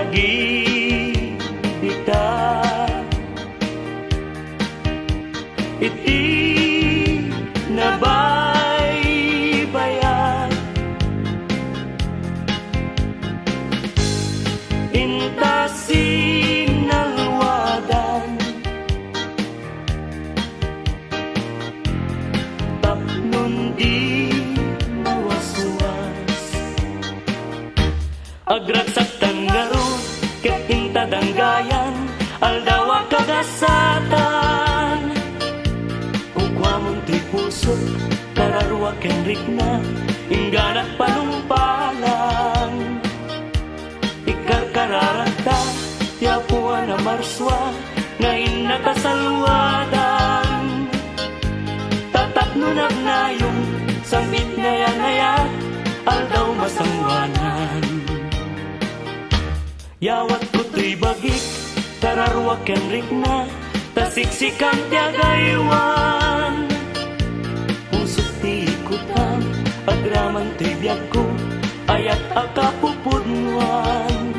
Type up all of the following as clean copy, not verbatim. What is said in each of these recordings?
nagibita. Iti nabaybayan, inta sinalwadan, tapnon di mawaswas. Agragsak tanggaro ket inta danggayan, aldawa kagasatan. Ugwamon ti puso kararwa ken rikna, ingganat panumpalan. Ikarkararata tiapuan na marswa, ngayon nakasalwadan. Tatapno nagnayong sambit ngayan-ngayat, aldaw masangwanan. Yawat ko to'y bagik, kararwa ken rikna, tasiksikan tiagaywan. Pusot ti ikutan, agraman to'y biyag ko, ayat akapupudnuan.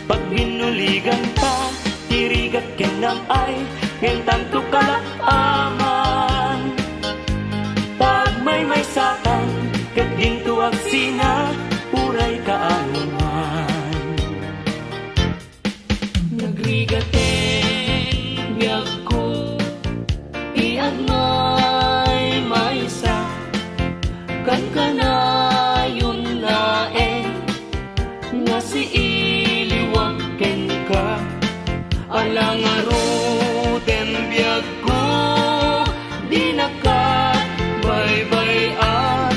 Pag binuligan ka, tirigat kenam ay, ngayon tanto kalakaman. Pag may sakan, kat gintuag sina, uray kaanuman. Nagrigaten biyag ko, iagmay maysa, kan kanayon laeng, nga si iliwag ken ka. Alang aruten biyag ko, di nakabay-bayan,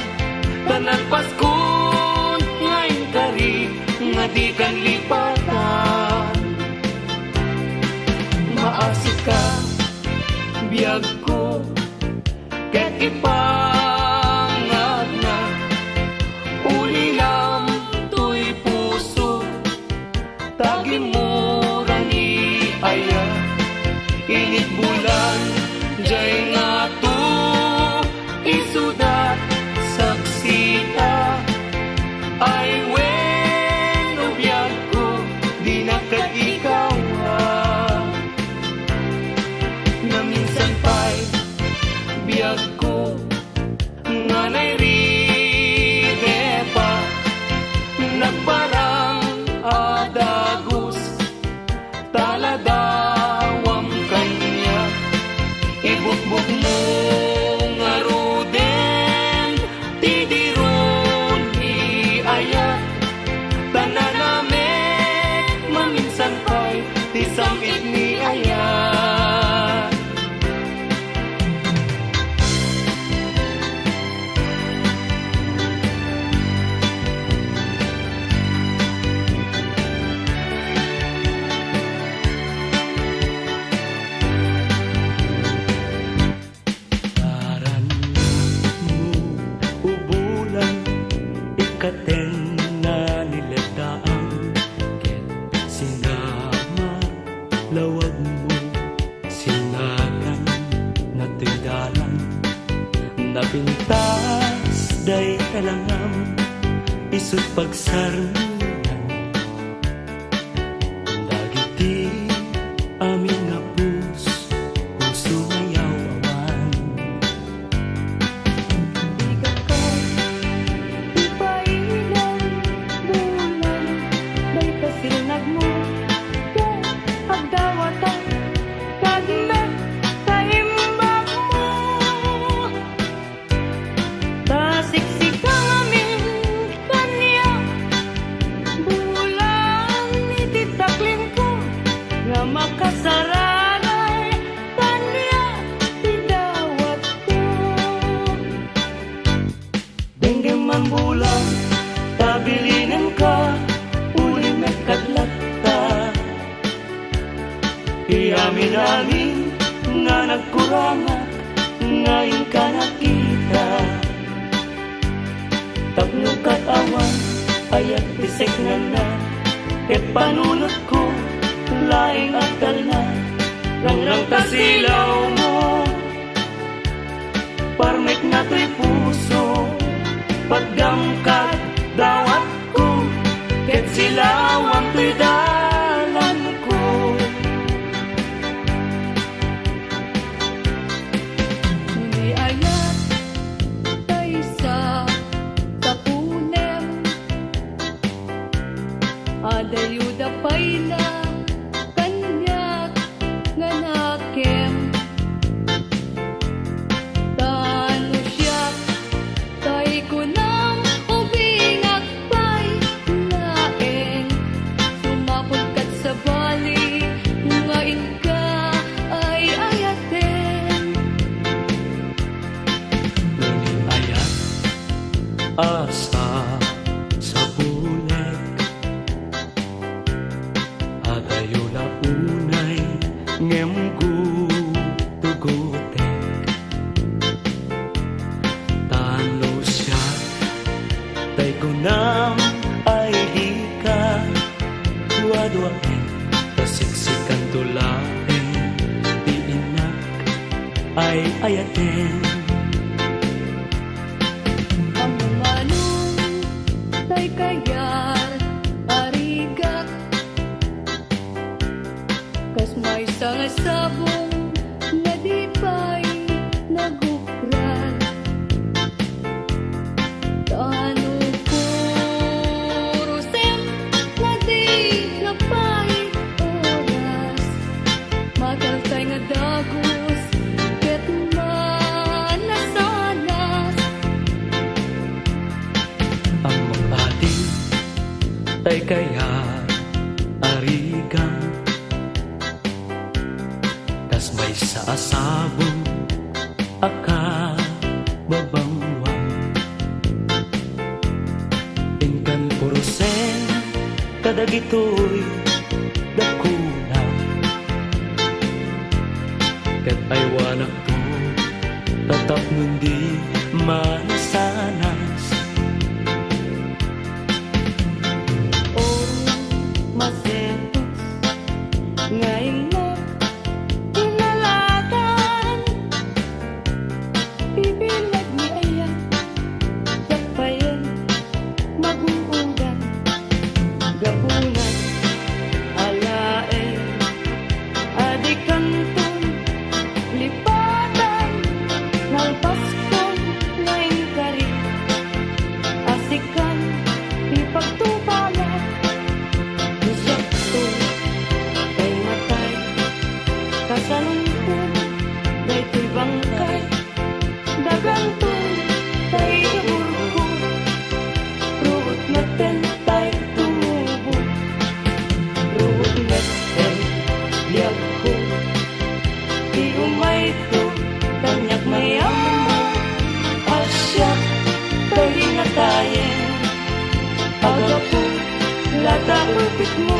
tanan paskon ngayon kari, nga di kan lipatan. Maasik ka, biyag ko, ket ipangag na, ulilam to'y puso, tagimura ni aya, init bulan, jay nga to, isudat, saksita, ay wen o biyag ko, di na ikaw. Minsan pa'y biyag ko, nga nairire pa, nagparang adagos, taladawam kanya. Ibukbuk mo nga ruden, tidiron iaya, tananamek, maminsan pa'y tisamit ni aya. Katen na niladaan, ket sinama lawag mo, sinagan na tindalan, napintas day kalangam, isut pagsarunan, dagiti amin nga puso ngayawan. Sinag mo, kaya agdawatan, kagmet, kaimbag mo. Tasiksik ang amin kanya, bulan ititaklin ko, nga makasaranay kanya, tidawat ko. Denggem man bulan, tabilinin ka, kadlata, iamin-amin nga nagkurangat, ngayon ka nakita. Tapno katawan, ayat bisek na, ket panunot ko, laing akal na, rangrang tasilaw mo. Parmek na to'y puso, paggamkat, dawat ko, ket ket silawang to'y dalan ko. Ni ayat tay sa tapunem, adayuda pay na kanyak nga nakem. Tano siya tay ko nang ubingak pay laeng, sumapod kat sa bali nga inka ay ayaten. Ngunit ayat asa sa bulik, adayo na unay ngem tugutek. Tano siya tay kunam ay di ka duwa-duwaen, kasiksikan tulaen di inak ay ayaten. Ang manong tay kayar arigak, kas may sangasabong nga di pa'y nagukran. Tano purusem na di napay oras, mataltay nga dagos ket manasanas. Ang mag-ating tay kaya arigang, tas may sa asabong aka babangwang. Inkan purusen kadagitoy dakuna, ket ay wanak to tatap nundi manasanas. O masetos nga imong kinalatan, bibilag ni ayan dapayan maguugan, gabunan alaen adikanton lipatan nalpaskon ngayon kari, asikan ipagtubalan isyak to kay matay, kasalungkot daytoy bangkay, daganton tay gaburko, ruot na tentay tumubo, ruot na liyak ko, di umay to tanyak mayamo, asyak tay natayen, agapo lata upit mo.